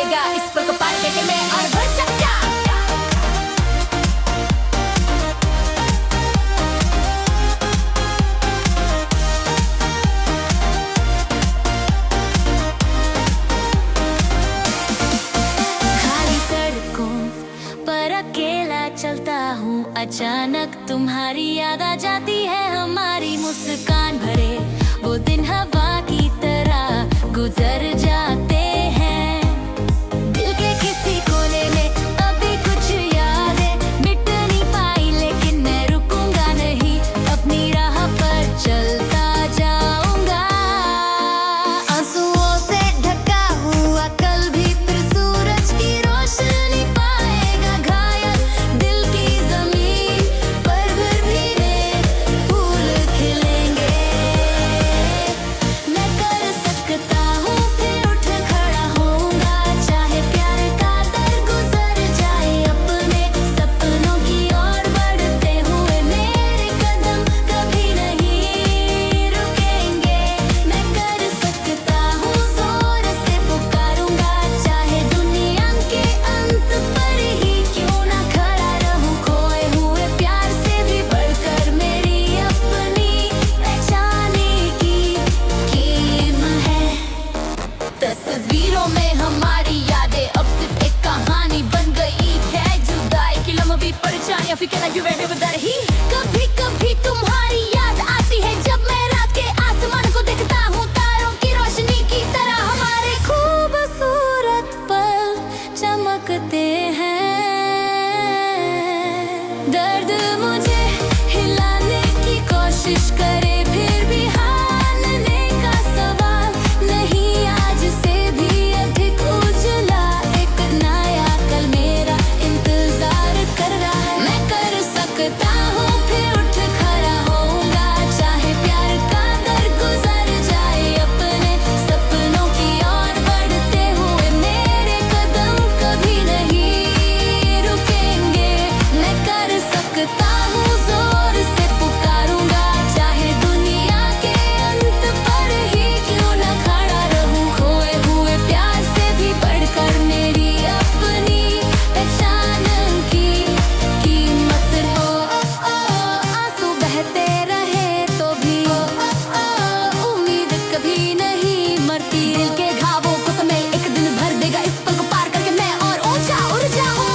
देगा इस पल को पार करके मैं और बढ़ सकता। खाली सड़कों पर अकेला चलता हूँ, अचानक तुम्हारी याद आ जाती है। हमारी मुस्कान भरे वो दिन हवा की तरह गुजर जाते हैं। दिल के किसी कोने में अभी कुछ यादें मिट नहीं पाई, लेकिन मैं रुकूंगा नहीं, अपनी राह पर चलता जाऊंगा। आंसुओं से ढका हुआ कल भी फिर सूरज की रोशनी पाएगा। घायल दिल की जमीन पर फिर भी नए फूल खिलेंगे। मैं कर सकता हूँ फिर उठ खड़ा होऊंगा, चाहे प्यार का दर गुजर जाए। अपने सपनों की ओर बढ़ते हुए मेरे कदम कभी नहीं रुकेंगे। मैं कर सकता हूँ जोर से पुकारूंगा, चाहे दुनिया के अंत पर ही क्यों ना खड़ा रहूं। खोए हुए प्यार से भी बढ़कर मेरी अपनी पहचाने की कीमत है। तस्वीरों में हमारी यादें अब सिर्फ एक कहानी बन गई है। जुदाई की लम्बी परेशानियां फिर कहना क्यों बैठे बता रही। कभी कभी तुम्हारी याद आती है जब मैं रात के आसमान को देखता हूँ, तारों की रोशनी की तरह हमारे खूबसूरत पल चमकते हैं। दर्द मुझे हिलाने की कोशिश करे, फिर भी हारने का सवाल नहीं। आज से भी अधिक उजला एक नया कल मेरा इंतजार कर रहा है। मैं कर सकता हूँ फिर उठ खड़ा होऊंगा, चाहे प्यार का दर गुजर जाए। अपने सपनों की ओर बढ़ते हुए मेरे कदम कभी नहीं रुकेंगे। मैं कर सकता हूँ जोर से पुकारूंगा, चाहे दुनिया के अंत पर ही क्यों ना खड़ा रहूं। खोए हुए प्यार से भी बढ़कर मेरी अपनी पहचान की कीमत हो। आंसू बहते रहे तो भी उम्मीद कभी नहीं मरती। दिल के घावों को समय एक दिन भर देगा, इस पल को पार करके मैं और ऊंचा उड़ जाऊं।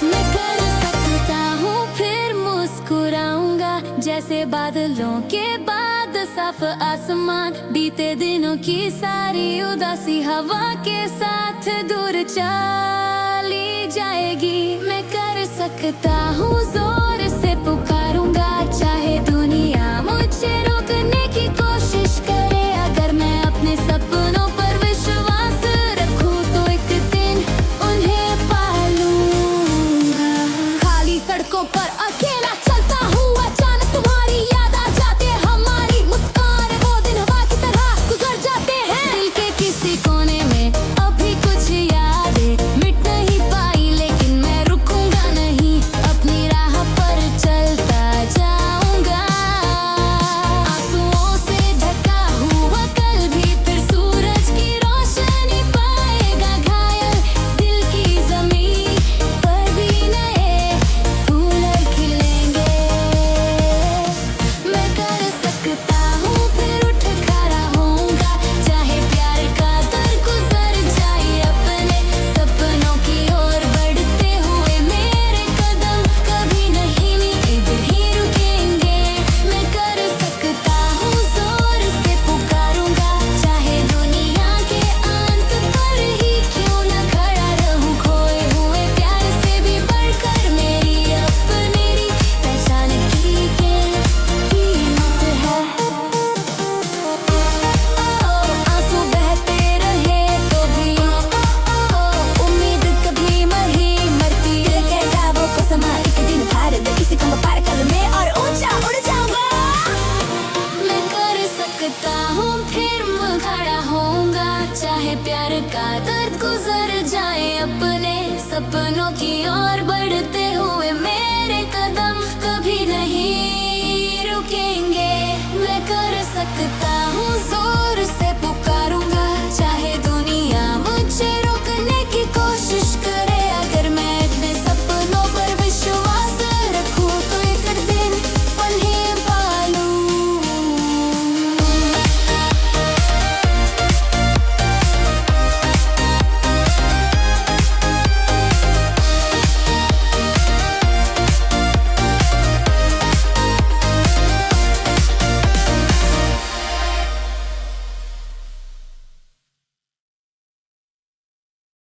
मैं कर सकता हूँ फिर मुस्कुराऊंगा, जैसे बादलों के बाद साफ आसमान। बीते दिनों की सारी उदासी हवा के साथ दूर चली जाएगी। मैं कर सकता हूँ जोर से पुकारूंगा, चाहे दुनिया मुझे रोकने की कोशिश करे। अगर मैं अपने सपनों पर विश्वास रखूं तो एक दिन उन्हें पालूंगा। खाली सड़कों पर अकेला चलता हूँ, अचानक तुम्हारी याद आ जाते। हमारी मुस्कान वो दिन हवा की तरह गुजर जाते हैं। दिल के किसी कोने में अभी कुछ यादें मिट नहीं पाई, लेकिन मैं रुकूंगा नहीं, अपनी राह पर दर्द गुजर जाए अपने सपनों की ओर बढ़ते हुए मेरे कदम कभी नहीं रुकेंगे मैं कर सकता